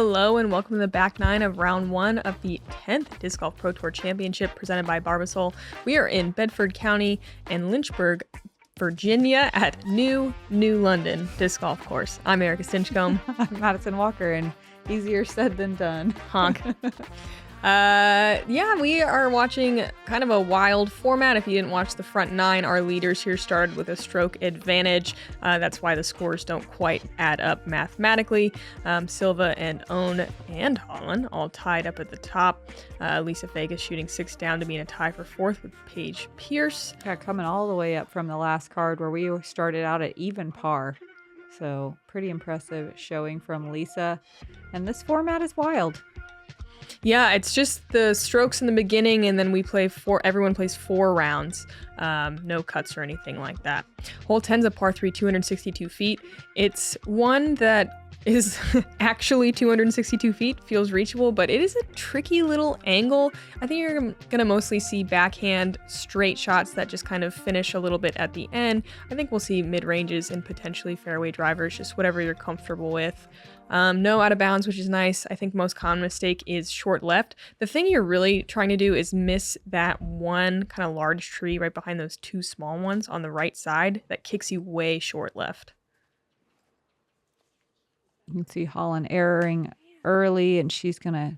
Hello and welcome to the back nine of round one of the 10th Disc Golf Pro Tour Championship presented by Barbasol. We are in Bedford County and Lynchburg, Virginia at New London Disc Golf Course. I'm Erika Stinchcomb. I'm Madison Walker, and easier said than done. Honk. Yeah, we are watching kind of a wild format. If you didn't watch the front nine, our leaders here started with a stroke advantage. That's why the scores don't quite add up mathematically. Silva and Own and Holyn all tied up at the top. Lisa Vegas shooting 6 down to be in a tie for 4th with Paige Pierce. Yeah, coming all the way up from the last card where we started out at even par. So pretty impressive showing from Lisa. And this format is wild. Yeah, it's just the strokes in the beginning, and then we play everyone plays 4 rounds. No cuts or anything like that. Hole 10's a par 3, 262 feet. It's one that is actually 262 feet, feels reachable, but it is a tricky little angle. I think you're gonna mostly see backhand straight shots that just kind of finish a little bit at the end. I think we'll see mid-ranges and potentially fairway drivers, just whatever you're comfortable with. No out of bounds, which is nice. I think most common mistake is short left. The thing you're really trying to do is miss that one kind of large tree right behind those 2 small ones on the right side that kicks you way short left. You can see Holyn erroring early, and she's going to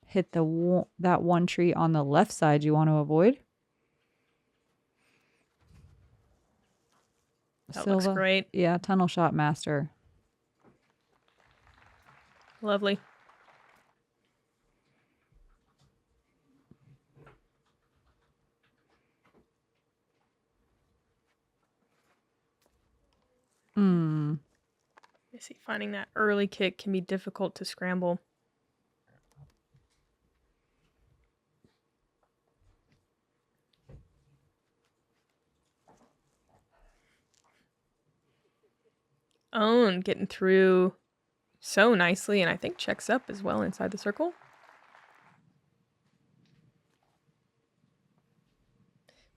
hit that one tree on the left side you want to avoid. That Silva, looks great. Yeah, tunnel shot master. Lovely. Missy finding that early kick can be difficult to scramble. Own getting through so nicely, and I think checks up as well inside the circle.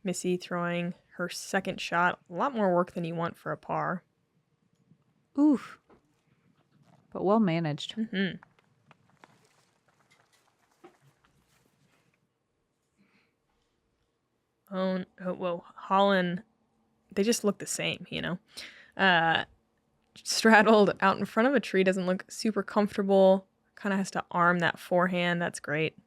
Missy throwing her second shot. A lot more work than you want for a par. Oof. But well managed. Mm-hmm. Oh, well, Holyn, they just look the same, you know? Straddled out in front of a tree, doesn't look super comfortable. Kind of has to arm that forehand. That's great.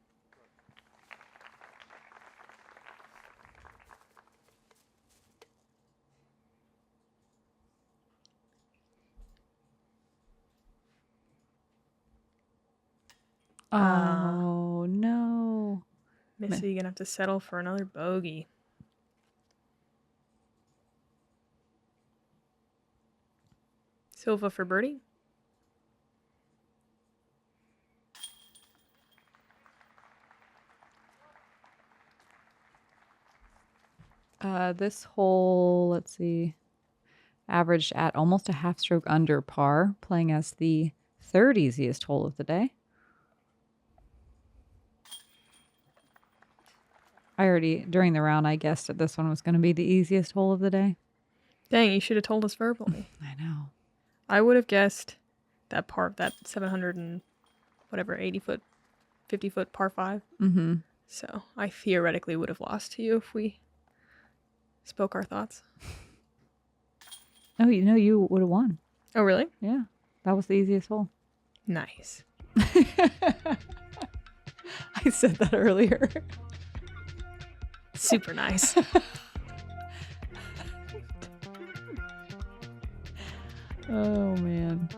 Oh, no. Missy gonna have to settle for another bogey. Silva for birdie. This hole, let's see, averaged at almost a half stroke under par, playing as the 3rd easiest hole of the day. During the round, I guessed that this one was going to be the easiest hole of the day. Dang, you should have told us verbally. I know. I would have guessed that 700 and whatever, 80 foot, 50 foot par 5. Mm-hmm. So I theoretically would have lost to you if we spoke our thoughts. Oh, you would have won. Oh, really? Yeah. That was the easiest hole. Nice. I said that earlier. Super nice. Oh, man.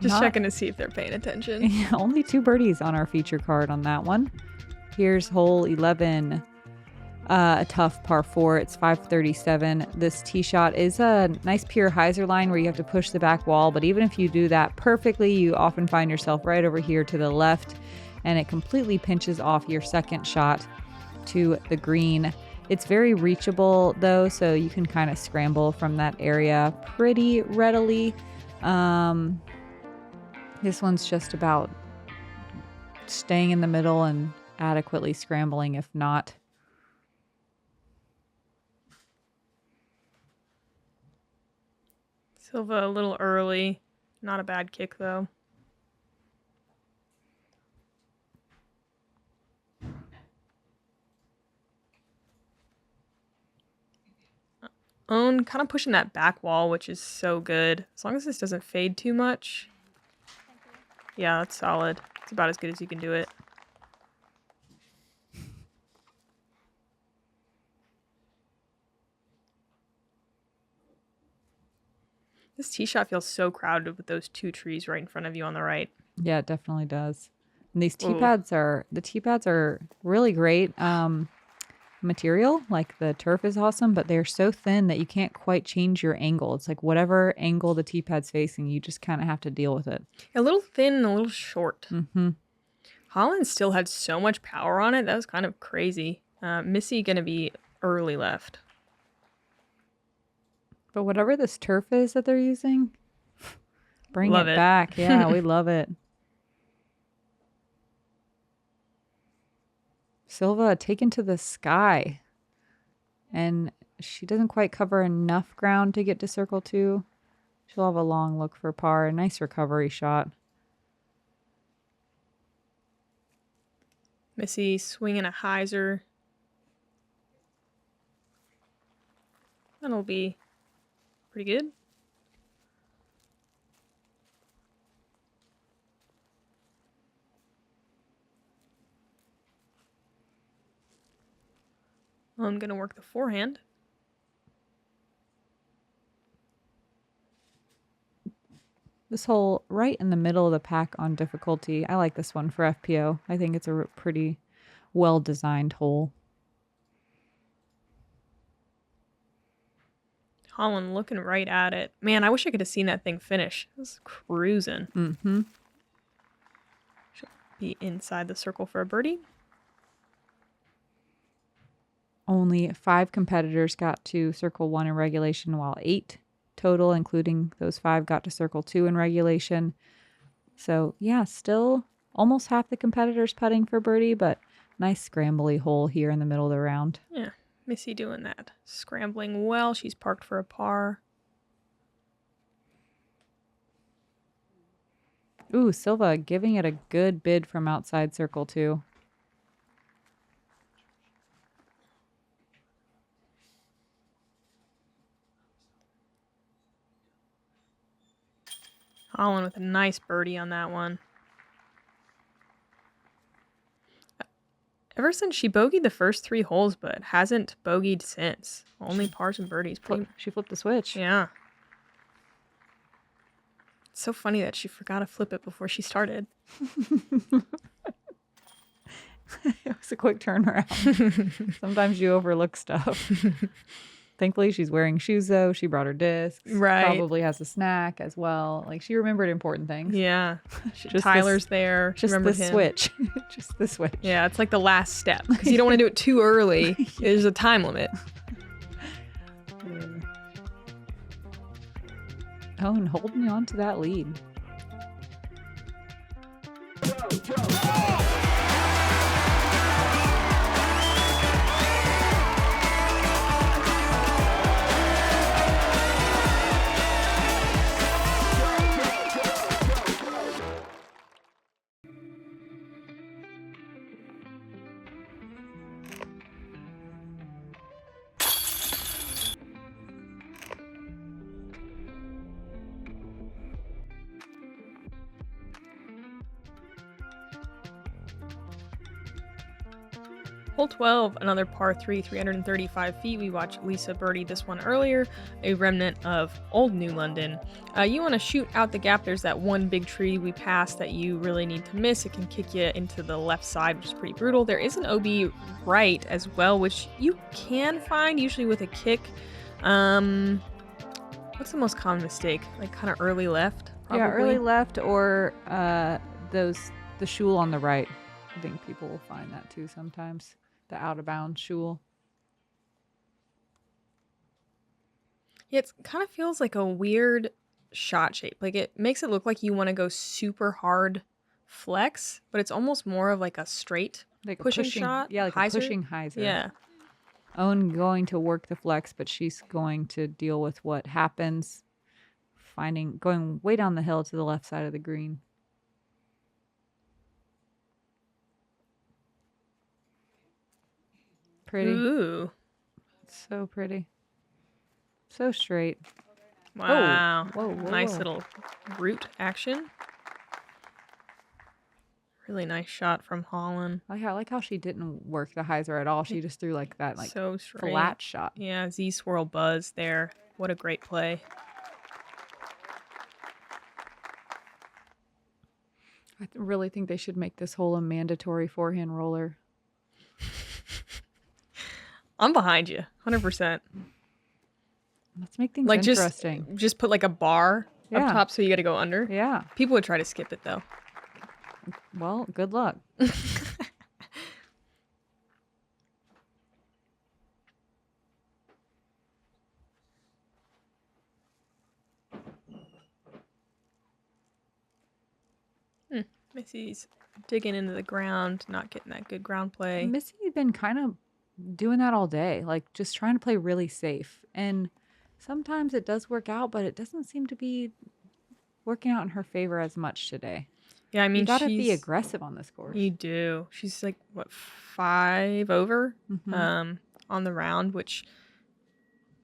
Just checking to see if they're paying attention. Only 2 birdies on our feature card on that one. Here's hole 11. A tough par 4. It's 537. This tee shot is a nice pure hyzer line where you have to push the back wall, but even if you do that perfectly, you often find yourself right over here to the left, and it completely pinches off your second shot to the green. It's very reachable though, so you can kind of scramble from that area pretty readily. This one's just about staying in the middle and adequately scrambling if not. Silva a little early. Not a bad kick, though. Own kind of pushing that back wall, which is so good. As long as this doesn't fade too much. Yeah, that's solid. It's about as good as you can do it. This tee shot feels so crowded with those 2 trees right in front of you on the right. Yeah, it definitely does. And these tee Ooh. pads are really great material. Like the turf is awesome, but they're so thin that you can't quite change your angle. It's like whatever angle the tee pad's facing, you just kind of have to deal with it. A little thin and a little short. Mm-hmm. Holyn still had so much power on it. That was kind of crazy. Missy gonna be early left. But whatever this turf is that they're using, bring Love it it. back. Yeah, we love it. Silva taken to the sky. And she doesn't quite cover enough ground to get to circle 2. She'll have a long look for par. A nice recovery shot. Missy swinging a hyzer. That'll be pretty good. I'm going to work the forehand. This hole right in the middle of the pack on difficulty. I like this one for FPO. I think it's a pretty well-designed hole. Holyn looking right at it. Man, I wish I could have seen that thing finish. It was cruising. Mm-hmm. She'll be inside the circle for a birdie. Only 5 competitors got to circle 1 in regulation, while 8 total, including those 5, got to circle 2 in regulation. So yeah, still almost half the competitors putting for birdie, but nice scrambly hole here in the middle of the round. Yeah, Missy doing that. Scrambling well. She's parked for a par. Ooh, Silva giving it a good bid from outside circle 2. Holyn with a nice birdie on that one. Ever since she bogeyed the first 3 holes, but hasn't bogeyed since. Only pars and birdies. She flipped the switch. Yeah. It's so funny that she forgot to flip it before she started. It was a quick turnaround. Sometimes you overlook stuff. Thankfully, she's wearing shoes, though. She brought her discs. Right. Probably has a snack as well. Like, she remembered important things. Yeah. Just Tyler's there. She Just the remembered him. switch. Just the switch. Yeah, it's like the last step. Because you don't want to do it too early. There's a time limit. Oh, and holding on to that lead. Hole 12, another par 3, 335 feet. We watched Lisa birdie this one earlier, a remnant of Old New London. You want to shoot out the gap. There's that one big tree we passed that you really need to miss. It can kick you into the left side, which is pretty brutal. There is an OB right as well, which you can find usually with a kick. What's the most common mistake? Like kind of early left? Probably? Yeah, early left or the shul on the right. I think people will find that too sometimes. The out of bounds shul. Yeah, it kind of feels like a weird shot shape. Like it makes it look like you want to go super hard flex, but it's almost more of like a straight Like pushing shot. Yeah, like hyzer. a pushing hyzer. Yeah. Owen going to work the flex, but she's going to deal with what happens. Going way down the hill to the left side of the green. Pretty. Ooh. So pretty. So straight. Wow. Whoa, whoa, Nice whoa. little root action. Really nice shot from Holyn. I like how she didn't work the hyzer at all. She just threw like that So straight. flat shot. Yeah, Z swirl buzz there. What a great play. I really think they should make this hole a mandatory forehand roller. I'm behind you, 100%. Let's make things Like interesting. just put like a bar Yeah. up top, so you got to go under. Yeah. People would try to skip it though. Well, good luck. Missy's digging into the ground, not getting that good ground play. Missy's been kind of doing that all day, like just trying to play really safe. And sometimes it does work out, but it doesn't seem to be working out in her favor as much today. Yeah, I mean, you gotta she's be aggressive on this course. You do. She's like what 5 over on the round, which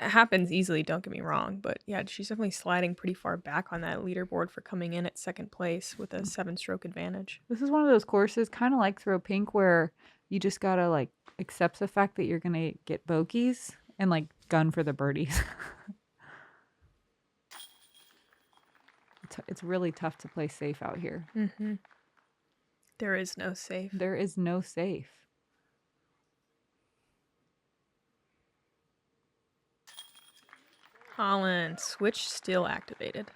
happens easily. Don't get me wrong, but yeah, she's definitely sliding pretty far back on that leaderboard for coming in at second place with a 7-stroke advantage. This is one of those courses, kind of like Throw Pink, where you just gotta like accept the fact that you're gonna get bogeys and like gun for the birdies. It's really tough to play safe out here. There is no safe. There is no safe. Holyn, switch still activated.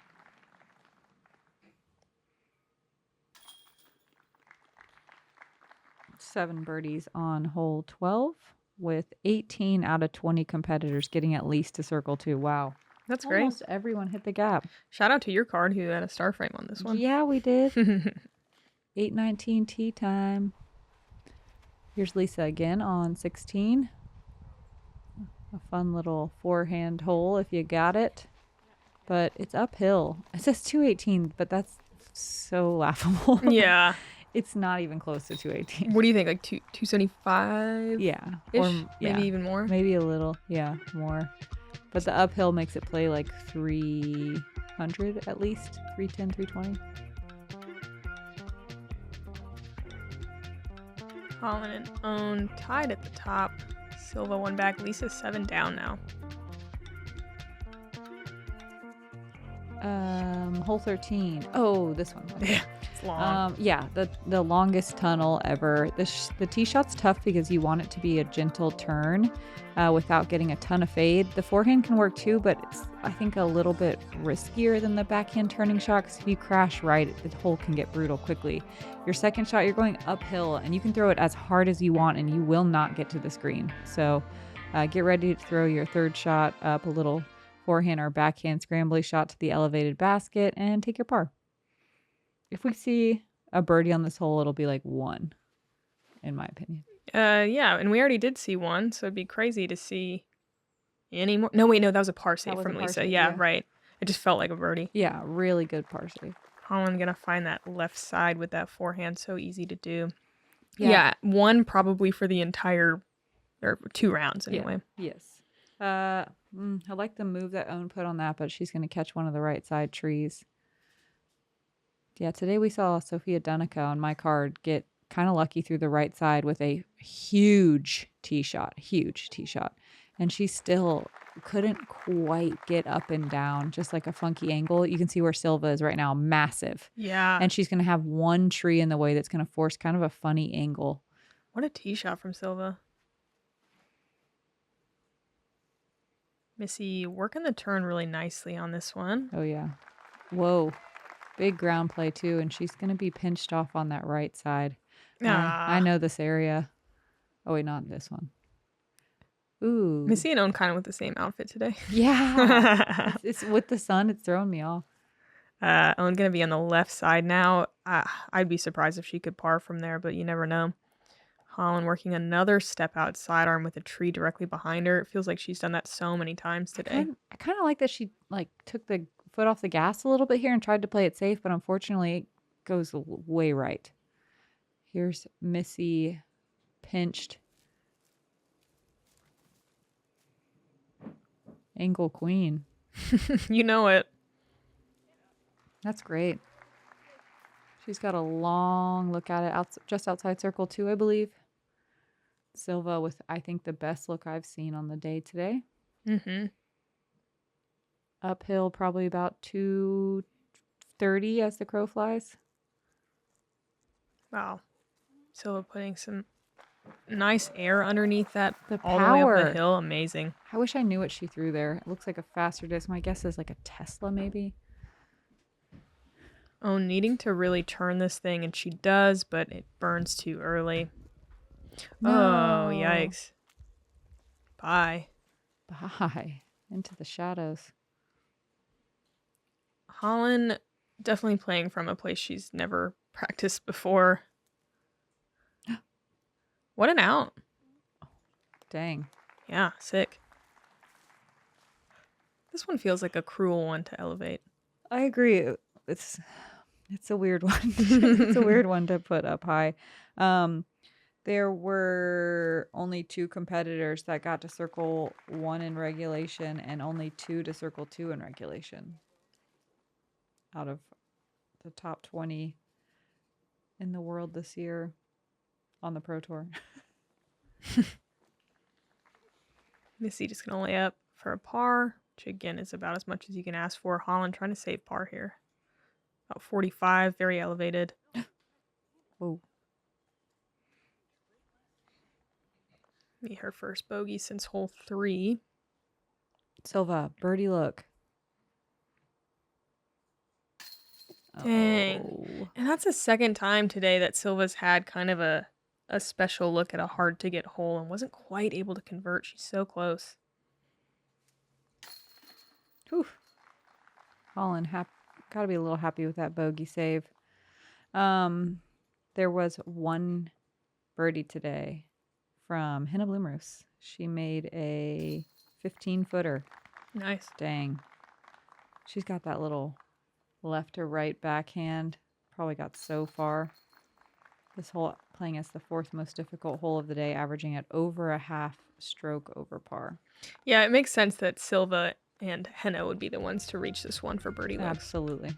Seven birdies on hole 12 with 18 out of 20 competitors getting at least to circle 2. Wow. That's great. Almost everyone hit the gap. Shout out to your card who had a star frame on this one. Yeah, we did. 8:19 tee time. Here's Lisa again on 16. A fun little forehand hole if you got it. But it's uphill. It says 218, but that's so laughable. Yeah. It's not even close to 218. What do you think? Like 275? Yeah. Or yeah. maybe even more? Maybe a little. Yeah, more. But the uphill makes it play like 300 at least. 310, 320. Holyn and Own tied at the top. Silva 1 back. Lisa 7 down now. Hole 13. Oh, this one. Yeah, it's long. Yeah, the longest tunnel ever. The tee shot's tough because you want it to be a gentle turn without getting a ton of fade. The forehand can work too, but it's, I think, a little bit riskier than the backhand turning shot because if you crash right, the hole can get brutal quickly. Your second shot, you're going uphill, and you can throw it as hard as you want, and you will not get to the screen. So get ready to throw your third shot up a little forehand or backhand scrambly shot to the elevated basket and take your par. If we see a birdie on this hole, it'll be like 1, in my opinion. Yeah, and we already did see 1, so it'd be crazy to see any more. No, wait, no, that was a par save from Lisa. Save, yeah, right. It just felt like a birdie. Yeah, really good par save. Holyn gonna find that left side with that forehand, so easy to do. Yeah, 1 probably for the entire, or 2 rounds anyway. Yeah. Yes. I like the move that Owen put on that, but she's going to catch one of the right side trees. Yeah, today we saw Sophia Dunica on my card get kind of lucky through the right side with a huge tee shot. And she still couldn't quite get up and down, just like a funky angle. You can see where Silva is right now, massive. Yeah. And she's going to have one tree in the way that's going to force kind of a funny angle. What a tee shot from Silva. Missy working the turn really nicely on this one. Oh, yeah. Whoa. Big ground play, too. And she's going to be pinched off on that right side. I know this area. Oh, wait, not this one. Ooh. Missy and Owen kind of with the same outfit today. Yeah. it's with the sun. It's throwing me off. Owen going to be on the left side now. I'd be surprised if she could par from there, but you never know. Holyn working another step out sidearm with a tree directly behind her. It feels like she's done that so many times today. I kind of like that she took the foot off the gas a little bit here and tried to play it safe, but unfortunately it goes way right. Here's Missy pinched. Angle queen. You know it. That's great. She's got a long look at it, just outside circle 2, I believe. Silva with, I think, the best look I've seen on the day today. Mm-hmm. Uphill, probably about 230 as the crow flies. Wow. Silva putting some nice air underneath that The all the way up power. the hill. Amazing. I wish I knew what she threw there. It looks like a faster disc. My guess is like a Tesla, maybe. Oh, needing to really turn this thing, and she does, but it burns too early. No. Oh, yikes. Bye. Bye. Into the shadows. Holyn definitely playing from a place she's never practiced before. What an out. Dang. Yeah, sick. This one feels like a cruel one to elevate. I agree. It's a weird one. It's a weird one to put up high. There were only 2 competitors that got to circle 1 in regulation and only 2 to circle 2 in regulation out of the top 20 in the world this year on the Pro Tour. Missy just going to lay up for a par, which again is about as much as you can ask for. Holyn trying to save par here. About 45, very elevated. Oh. Her first bogey since hole 3. Silva, birdie look. Dang. Oh. And that's the second time today that Silva's had kind of a special look at a hard to get hole and wasn't quite able to convert. She's so close. Whew. Holyn, gotta be a little happy with that bogey save. There was 1 birdie today from Henna Bloomroos. She made a 15-footer. Nice. Dang. She's got that little left to right backhand. Probably got so far. This hole playing as the 4th most difficult hole of the day, averaging at over a half stroke over par. Yeah, it makes sense that Silva and Henna would be the ones to reach this one for birdie looks. Absolutely.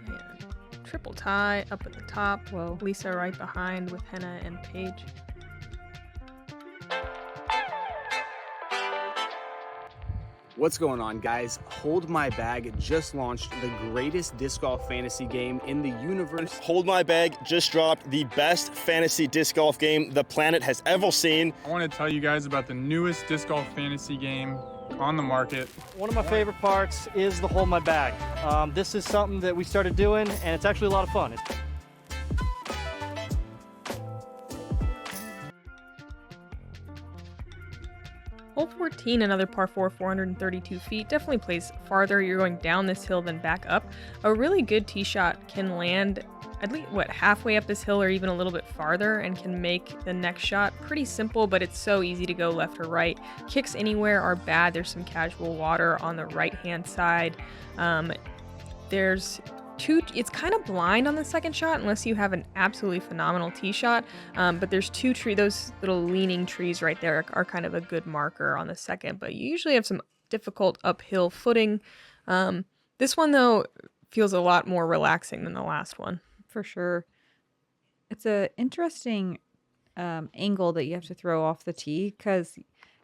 And triple tie up at the top. Whoa. Lisa right behind with Henna and Paige. What's going on, guys? Hold My Bag just launched the greatest disc golf fantasy game in the universe. Hold My Bag just dropped the best fantasy disc golf game the planet has ever seen. I want to tell you guys about the newest disc golf fantasy game on the market. One of my favorite parts is the Hold My Bag. This is something that we started doing, and it's actually a lot of fun. Hole 14, another par 4, 432 feet. Definitely plays farther. You're going down this hill than back up. A really good tee shot can land at least, halfway up this hill or even a little bit farther and can make the next shot pretty simple, but it's so easy to go left or right. Kicks anywhere are bad. There's some casual water on the right-hand side. It's kind of blind on the second shot unless you have an absolutely phenomenal tee shot. But there's 2 trees, those little leaning trees right there are kind of a good marker on the second. But you usually have some difficult uphill footing. This one, though, feels a lot more relaxing than the last one. For sure. It's an interesting angle that you have to throw off the tee because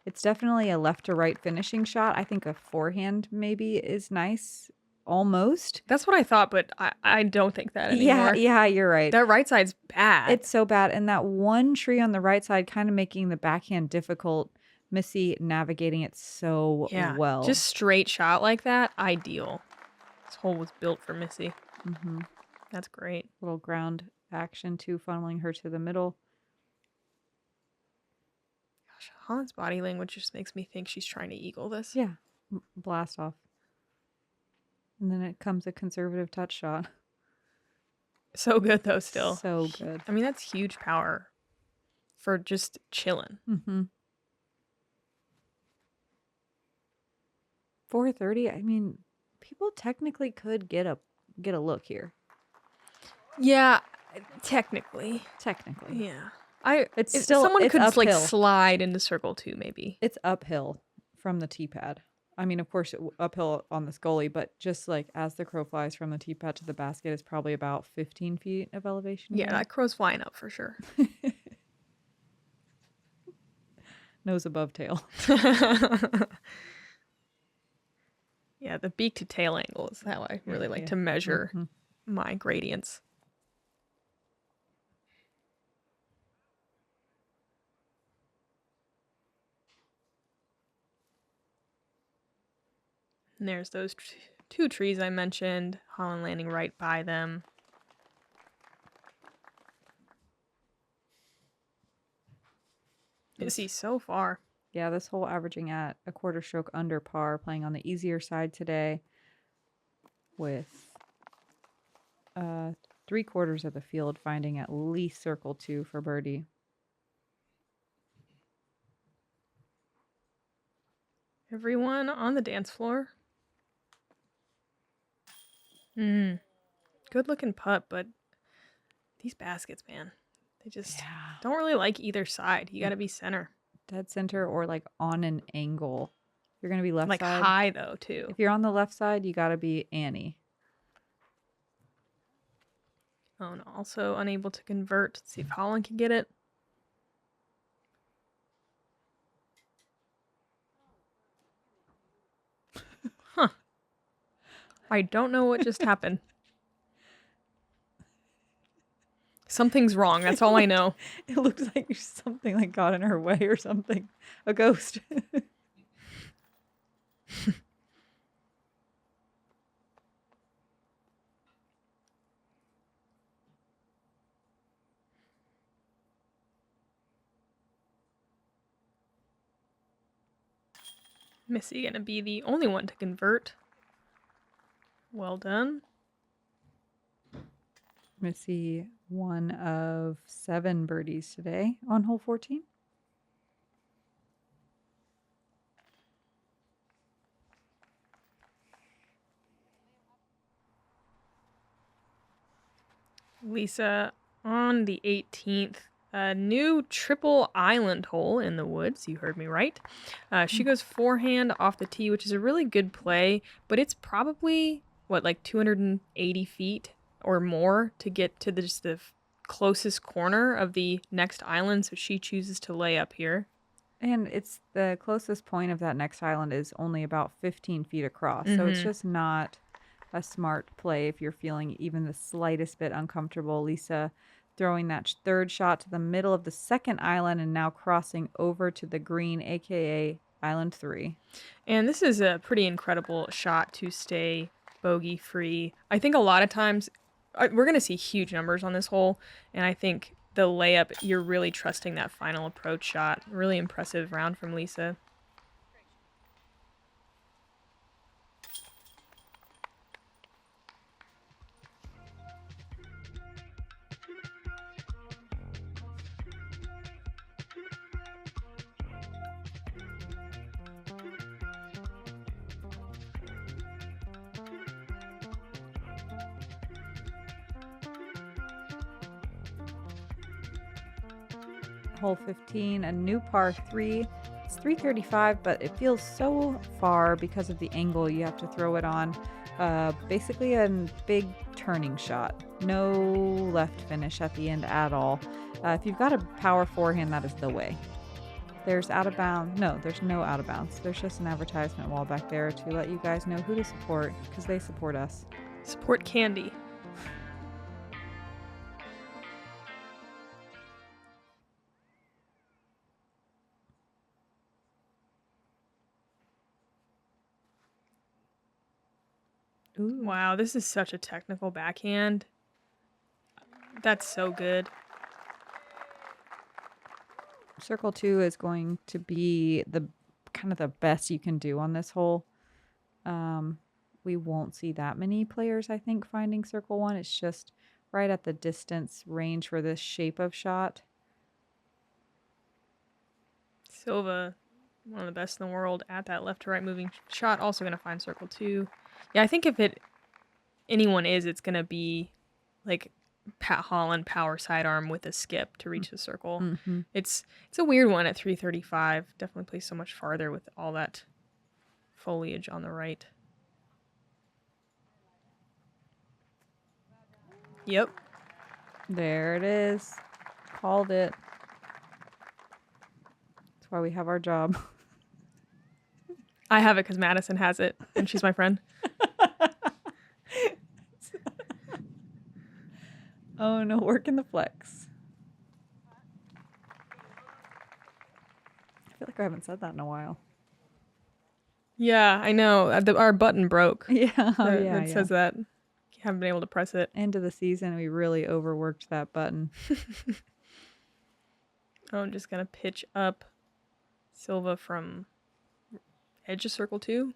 it's definitely a left to right finishing shot. I think a forehand maybe is nice. Almost. That's what I thought, but I don't think that anymore. Yeah, you're right. That right side's bad. It's so bad. And that one tree on the right side kind of making the backhand difficult. Missy navigating it so well. Just straight shot like that, ideal. This hole was built for Missy. Mm-hmm. That's great. Little ground action too, funneling her to the middle. Gosh, Holyn's body language just makes me think she's trying to eagle this. Yeah, blast off. And then it comes a conservative touch shot. So good, though, still. So good. I mean, that's huge power for just chilling. Mm-hmm. 430, I mean, people technically could get a look here. Yeah, Technically. Technically. Yeah. It's if still someone it's could like uphill. slide into circle 2 maybe. It's uphill from the tee pad. I mean, of course, uphill on this goalie, but just like as the crow flies from the tee pad to the basket is probably about 15 feet of elevation. Yeah, gain. that crow's flying up for sure. Nose above tail. Yeah, the beak to tail angle is how I really like to measure my gradients. And there's those two trees I mentioned, Holyn landing right by them. Missy so far. Yeah, this hole averaging at a quarter stroke under par, playing on the easier side today with 3/4 of the field finding at least circle 2 for birdie. Everyone on the dance floor. Good looking putt, but these baskets, man, they just don't really like either side. You got to be center. Dead center or like on an angle. You're going to be left like side. high though too. If you're on the left side, you got to be Annie. Oh no, also unable to convert. Let's see if Holyn can get it. Huh. I don't know what just happened. Something's wrong. That's all I know. It looks like something like got in her way or something. A ghost. Missy gonna be the only one to convert. Well done. Missy, 1 of 7 birdies today on hole 14. Lisa on the 18th. A new triple island hole in the woods. You heard me right. She goes forehand off the tee, which is a really good play, but it's probably, what, like 280 feet or more to get to just the closest corner of the next island, so she chooses to lay up here. And it's the closest point of that next island is only about 15 feet across, so it's just not a smart play if you're feeling even the slightest bit uncomfortable. Lisa throwing that third shot to the middle of the second island and now crossing over to the green, aka Island 3. And this is a pretty incredible shot to stay bogey free. I think a lot of times we're going to see huge numbers on this hole, and I think the layup, you're really trusting that final approach shot. Really impressive round from Lisa. Hole 15, a new par 3. It's 335, but it feels so far because of the angle you have to throw it on. Basically a big turning shot. No left finish at the end at all. If you've got a power forehand, that is the way. There's out of bounds. No, there's no out of bounds. There's just an advertisement wall back there to let you guys know who to support, because they support us. Support Candy. Ooh. Wow, this is such a technical backhand. That's so good. Circle 2 is going to be the kind of the best you can do on this hole. We won't see that many players, I think, finding circle 1. It's just right at the distance range for this shape of shot. Silva, one of the best in the world at that left to right moving shot, also going to find circle 2. Yeah, I think if anyone is, it's going to be like Holyn power sidearm with a skip to reach the circle. Mm-hmm. It's a weird one at 335. Definitely plays so much farther with all that foliage on the right. Yep. There it is. Called it. That's why we have our job. I have it because Madison has it, and she's my friend. Oh no, working the flex. I feel like I haven't said that in a while. Yeah, I know. Our button broke. Yeah, It says that. Haven't been able to press it. End of the season, we really overworked that button. Oh, I'm just gonna pitch up Silva from edge of circle 2.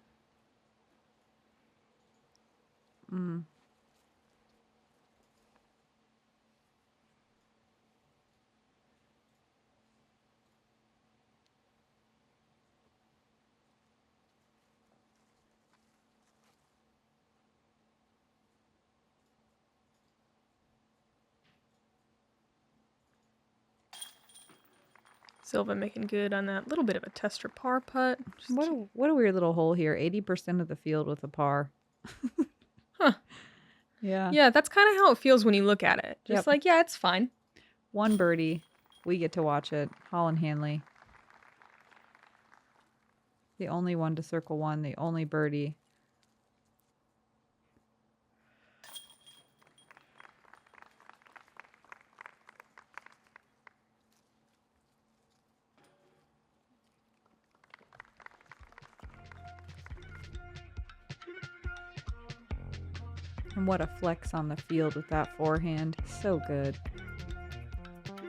Mm. Silva making good on that little bit of a tester par putt. What a weird little hole here. 80% of the field with a par. Huh. Yeah. Yeah, that's kind of how it feels when you look at it. Just Yep. like, yeah, it's fine. One birdie. We get to watch it. Holyn Handley. The only one to circle 1. The only birdie. And what a flex on the field with that forehand. So good.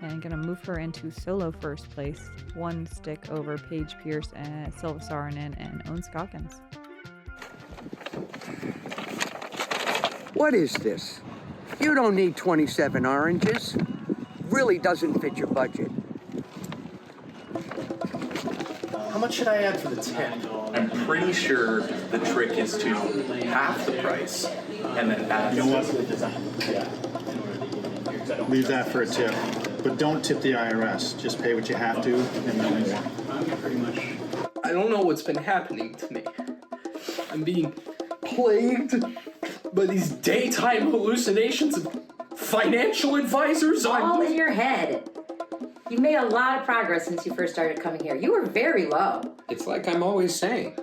And gonna move her into solo first place. 1 stick over Paige Pierce and Silva Saarinen and Owen Scoggins. What is this? You don't need 27 oranges. Really doesn't fit your budget. How much should I add for the tip? I'm pretty sure the trick is to half the price and then add. You know what? Leave that for a tip. But don't tip the IRS. Just pay what you have to and no more. I don't know what's been happening to me. I'm being plagued by these daytime hallucinations of financial advisors. All in your head. You've made a lot of progress since you first started coming here. You were very low. It's like I'm always saying,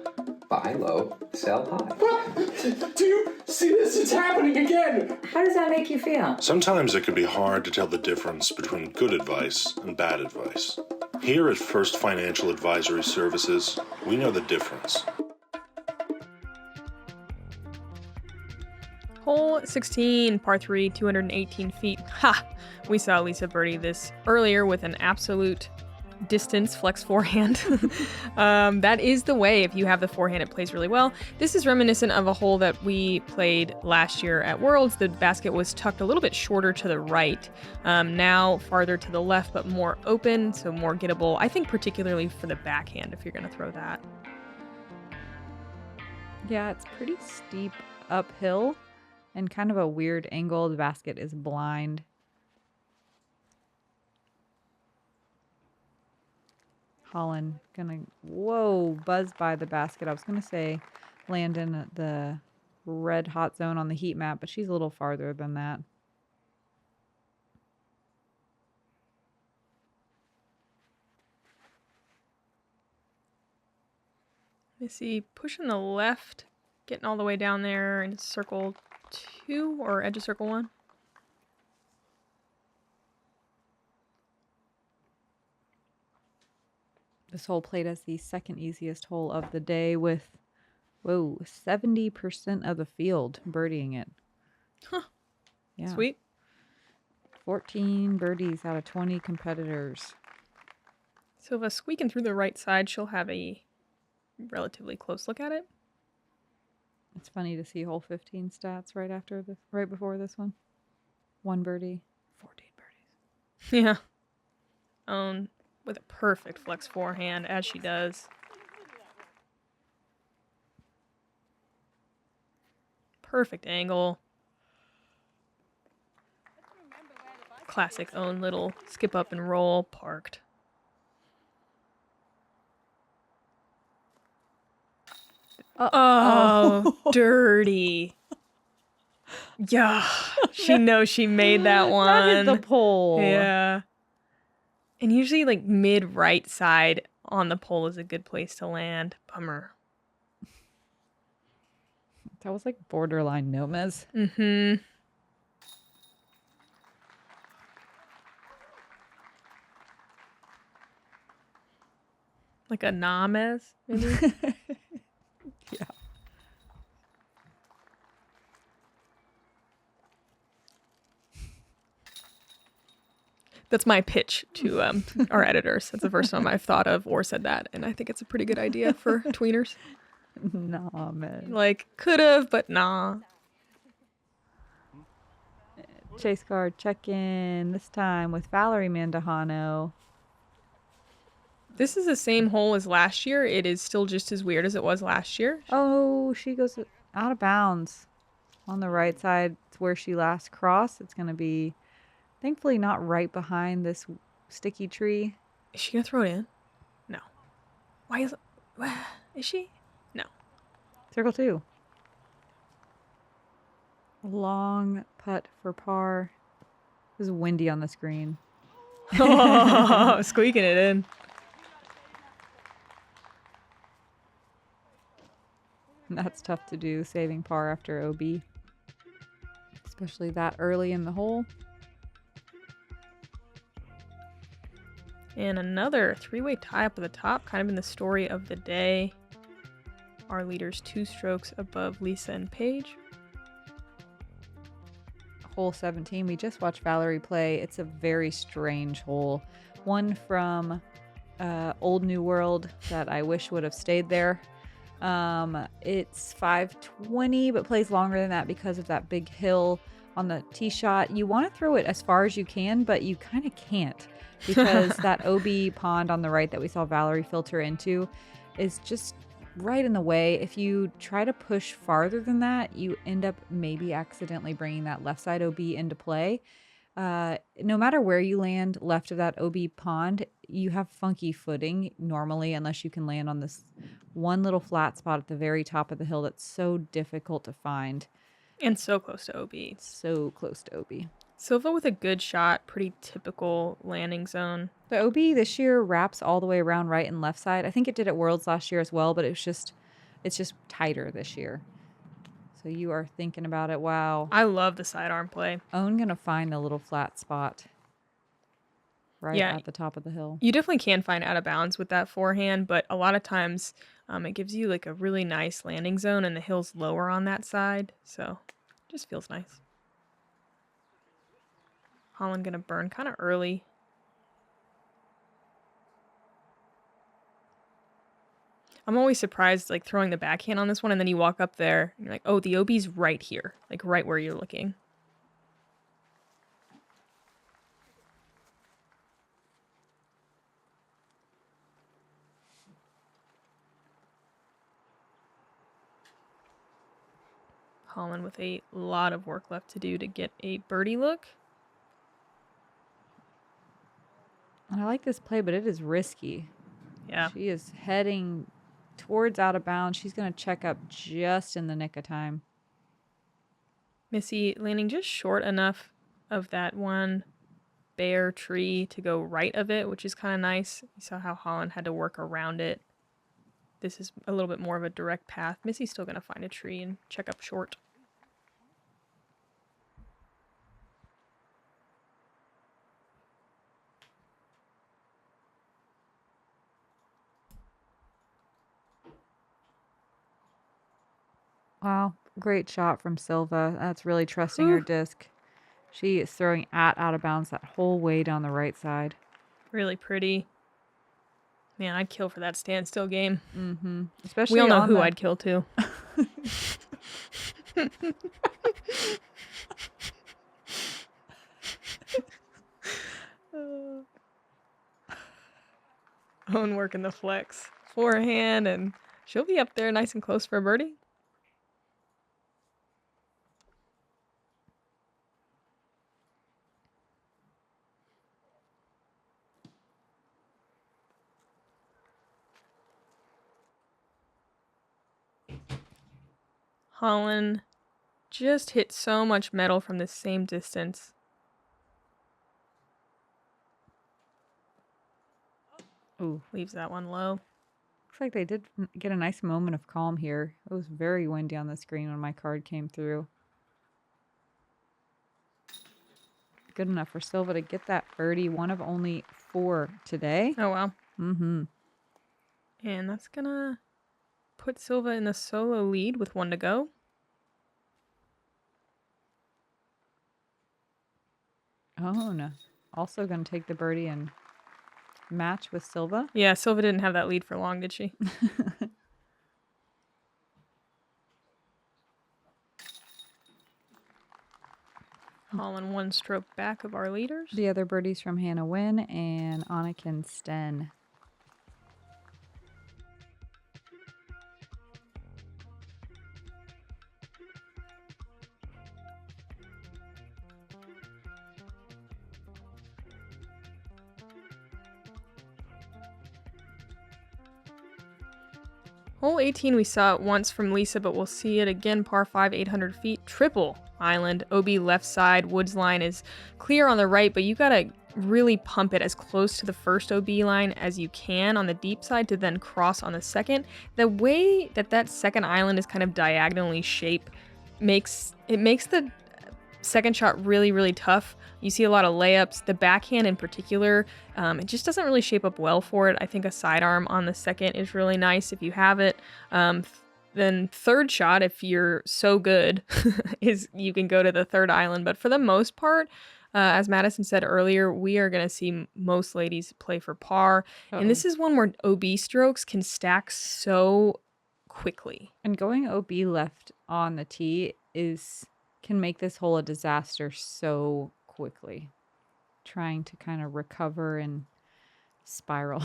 buy low, sell high. Do you see this? It's happening again. How does that make you feel? Sometimes it can be hard to tell the difference between good advice and bad advice. Here at First Financial Advisory Services, we know the difference. Hole 16, par 3, 218 feet. Ha! We saw Lisa birdie this earlier with an absolute distance flex forehand. That is the way. If you have the forehand, it plays really well. This is reminiscent of a hole that we played last year at Worlds. The basket was tucked a little bit shorter to the right, now farther to the left, but more open, so more gettable. I think particularly for the backhand if you're going to throw that. Yeah, it's pretty steep uphill and kind of a weird angle. The basket is blind. Holyn gonna, whoa, buzz by the basket. I was gonna say land in the red hot zone on the heat map, but she's a little farther than that. Missy pushing the left, getting all the way down there in circle 2 or edge of circle 1. This hole played as the second easiest hole of the day with, whoa, 70% of the field birdieing it. Huh. Yeah. Sweet. 14 birdies out of 20 competitors. Silva squeaking through the right side. She'll have a relatively close look at it. It's funny to see hole 15 stats right before this one. 1 birdie, 14 birdies. Yeah. Own with a perfect flex forehand, as she does. Perfect angle. Classic own little skip up and roll parked. Oh, dirty. Yeah, she knows she made that one. That hit the pole. Yeah. And usually like mid right side on the pole is a good place to land. Bummer. That was like borderline Jomez. Mm-hmm. Like a Jomez, maybe? Yeah. That's my pitch to our editors. That's the first time I've thought of or said that, and I think it's a pretty good idea for tweeners. Nah, man. Like, could've, but nah. Chase card check-in, this time with Valerie Mandahano. This is the same hole as last year. It is still just as weird as it was last year. Oh, she goes out of bounds on the right side. It's where she last crossed. It's going to be, thankfully, not right behind this sticky tree. Is she going to throw it in? No. Why is it? Is she? No. Circle 2. Long putt for par. It was windy on the screen. Oh, squeaking it in. That's tough to do, saving par after OB. Especially that early in the hole. And another three-way tie up at the top, kind of in the story of the day. Our leaders 2 strokes above Lisa and Paige. Hole 17, we just watched Valerie play. It's a very strange hole. One from Old New World that I wish would have stayed there. It's 520, but plays longer than that because of that big hill on the tee shot. You want to throw it as far as you can, but you kind of can't because that OB pond on the right that we saw Valerie filter into is just right in the way. If you try to push farther than that, you end up maybe accidentally bringing that left side OB into play. No matter where you land left of that OB pond, you have funky footing normally unless you can land on this one little flat spot at the very top of the hill that's so difficult to find. And so close to OB. So close to OB. Silva with a good shot, pretty typical landing zone. The OB this year wraps all the way around right and left side. I think it did at Worlds last year as well, but it's just tighter this year. So you are thinking about it. Wow. I love the sidearm play. Owen gonna find the little flat spot right at the top of the hill. You definitely can find out of bounds with that forehand, but a lot of times it gives you like a really nice landing zone and the hill's lower on that side. So it just feels nice. Holyn gonna burn kind of early. I'm always surprised, like, throwing the backhand on this one, and then you walk up there, and you're like, oh, the OB's right here. Like, right where you're looking. Holyn with a lot of work left to do to get a birdie look. And I like this play, but it is risky. Yeah. She is heading towards out of bounds. She's going to check up just in the nick of time. Missy landing just short enough of that one bare tree to go right of it, which is kind of nice. You saw how Holyn had to work around it. This is a little bit more of a direct path. Missy's still going to find a tree and check up short. Wow, great shot from Silva. That's really trusting her disc. She is throwing out of bounds that whole way down the right side. Really pretty. Man, I'd kill for that standstill game. Mm-hmm. Especially we all know who I'd kill too. Owen working the flex forehand, and she'll be up there nice and close for a birdie. Holyn just hit so much metal from the same distance. Ooh, leaves that one low. Looks like they did get a nice moment of calm here. It was very windy on the screen when my card came through. Good enough for Silva to get that birdie, one of only 4 today. Oh, wow. Mm-hmm. And that's going to put Silva in the solo lead with 1 to go. Oh, no. Also going to take the birdie and match with Silva. Yeah, Silva didn't have that lead for long, did she? Holyn 1 stroke back of our leaders. The other birdies from Hannah Wynn and Anniken Sten. Hole 18 we saw it once from Lisa, but we'll see it again. Par 5, 800 feet, triple island. OB left side, woods line is clear on the right, but you gotta really pump it as close to the first OB line as you can on the deep side to then cross on the second. The way that that second island is kind of diagonally shaped makes the second shot really, really tough. You see a lot of layups. The backhand in particular, it just doesn't really shape up well for it. I think a sidearm on the second is really nice if you have it. Then third shot, if you're so good, is you can go to the third island. But for the most part, as Madison said earlier, we are going to see most ladies play for par. And this is one where OB strokes can stack so quickly. And going OB left on the tee can make this hole a disaster so quickly. Trying to kind of recover and spiral.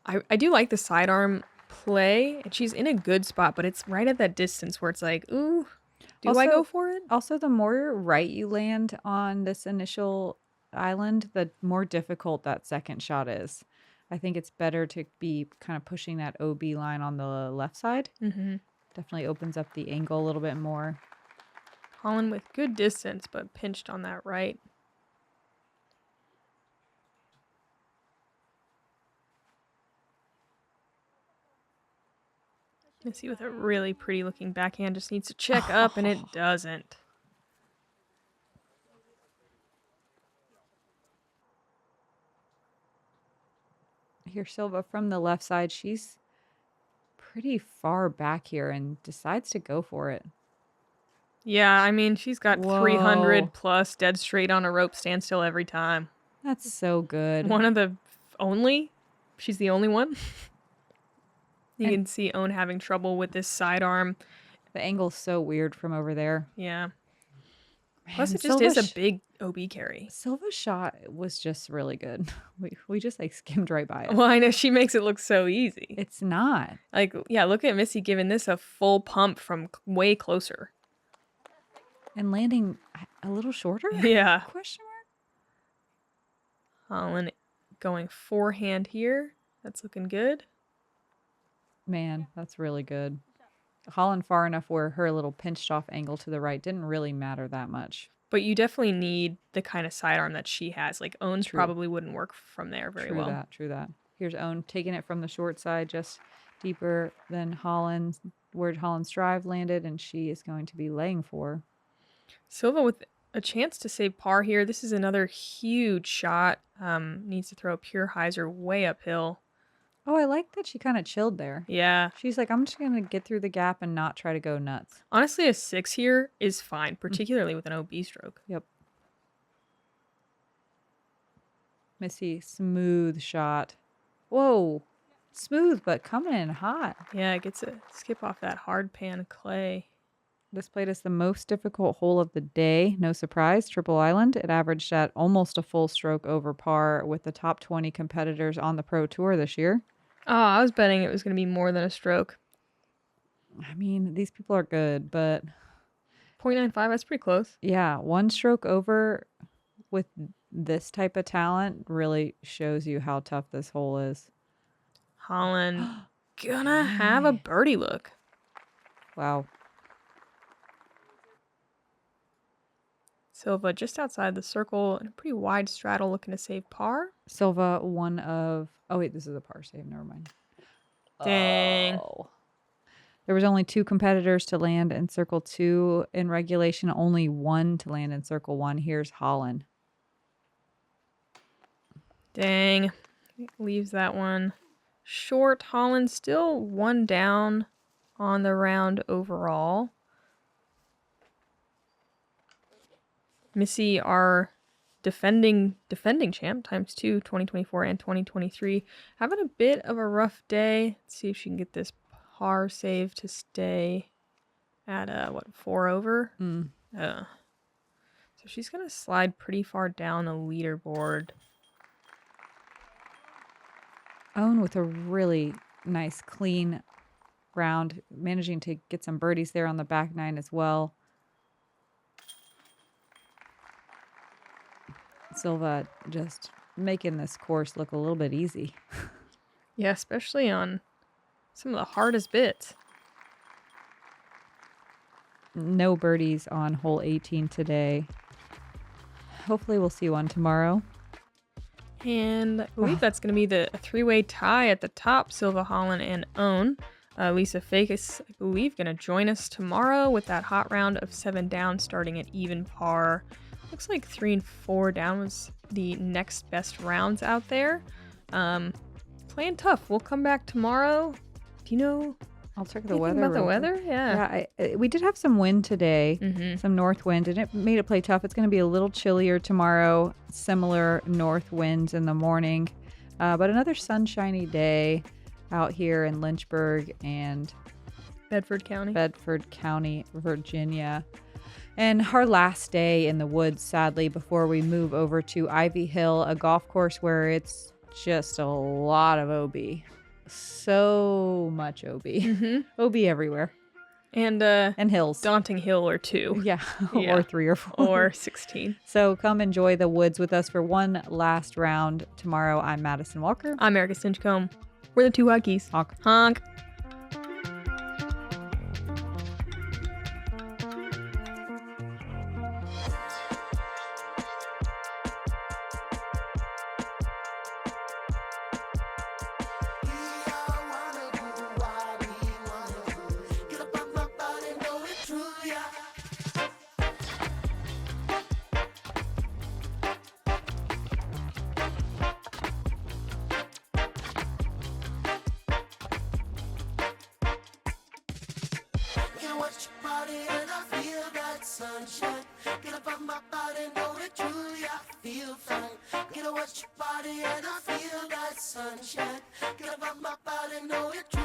I do like the sidearm play, and she's in a good spot, but it's right at that distance where it's like, ooh, I go for it? Also, the more right you land on this initial island, the more difficult that second shot is. I think it's better to be kind of pushing that OB line on the left side. Mm-hmm. Definitely opens up the angle a little bit more. Holyn with good distance, but pinched on that right. Missy with a really pretty looking backhand just needs to check up, and it doesn't. Here, Silva from the left side. She's pretty far back here and decides to go for it. Yeah, I mean, she's got 300 plus dead straight on a rope standstill every time. That's so good. One of the only. She's the only one. You can see Owen having trouble with this sidearm. The angle's so weird from over there. Yeah. Man, Plus, it just is a big OB carry. Silva's shot was just really good. We just like skimmed right by it. Well, I know she makes it look so easy. It's not. Like, yeah, look at Missy giving this a full pump from way closer. And landing a little shorter? Yeah. Question mark? Holyn going forehand here. That's looking good. Man, that's really good. Holyn far enough where her little pinched off angle to the right didn't really matter that much. But you definitely need the kind of sidearm that she has. Like, Owen's probably wouldn't work from there very well. True that. Here's Owen taking it from the short side, just deeper than Holyn, where Holyn's drive landed, and she is going to be laying for. Silva with a chance to save par here. This is another huge shot. Needs to throw a pure hyzer way uphill. Oh, I like that she kind of chilled there. Yeah. She's like, I'm just going to get through the gap and not try to go nuts. Honestly, a 6 here is fine, particularly with an OB stroke. Yep. Missy, smooth shot. Whoa. Smooth, but coming in hot. Yeah, it gets a skip off that hard pan clay. This played us the most difficult hole of the day. No surprise, Triple Island. It averaged at almost a full stroke over par with the top 20 competitors on the Pro Tour this year. Oh, I was betting it was going to be more than a stroke. I mean, these people are good, but 0.95, that's pretty close. Yeah, 1 stroke over with this type of talent really shows you how tough this hole is. Holyn gonna have a birdie look. Wow. Silva just outside the circle and a pretty wide straddle looking to save par. Silva, one of... Oh, wait, this is a par save. Never mind. Dang. Oh. There was only 2 competitors to land in circle 2 in regulation. Only 1 to land in circle 1. Here's Holyn. Dang. Leaves that one short. Holyn still 1 down on the round overall. Missy, our defending champ, times 2, 2024 and 2023, having a bit of a rough day. Let's see if she can get this par save to stay at 4 over. So she's gonna slide pretty far down the leaderboard. Owen with a really nice clean round, managing to get some birdies there on the back 9 as well. Silva just making this course look a little bit easy. Yeah, especially on some of the hardest bits. No birdies on hole 18 today. Hopefully we'll see one tomorrow. And I believe that's going to be the 3-way tie at the top. Silva, Holyn, and Owen. Lisa Fake is, I believe, going to join us tomorrow with that hot round of 7 down starting at even par. Looks like 3 and 4 down was the next best rounds out there. Playing tough. We'll come back tomorrow. Do you know? I'll check the weather. About the weather? Yeah. Yeah, we did have some wind today, some north wind, and it made it play tough. It's going to be a little chillier tomorrow, similar north winds in the morning, but another sunshiny day out here in Lynchburg and Bedford County, Virginia. And our last day in the woods, sadly, before we move over to Ivy Hill, a golf course where it's just a lot of OB. So much OB. OB everywhere. And hills. Daunting hill or 2. Yeah. Or 3 or 4. Or 16. So come enjoy the woods with us for one last round tomorrow. I'm Madison Walker. I'm Erika Stinchcomb. We're the 2 Huggies. Honk. Honk. Sunshine, get up on my body, know it truly, I feel fine. Get up, watch your body, and I feel that sunshine. Get up on my body, know it truly.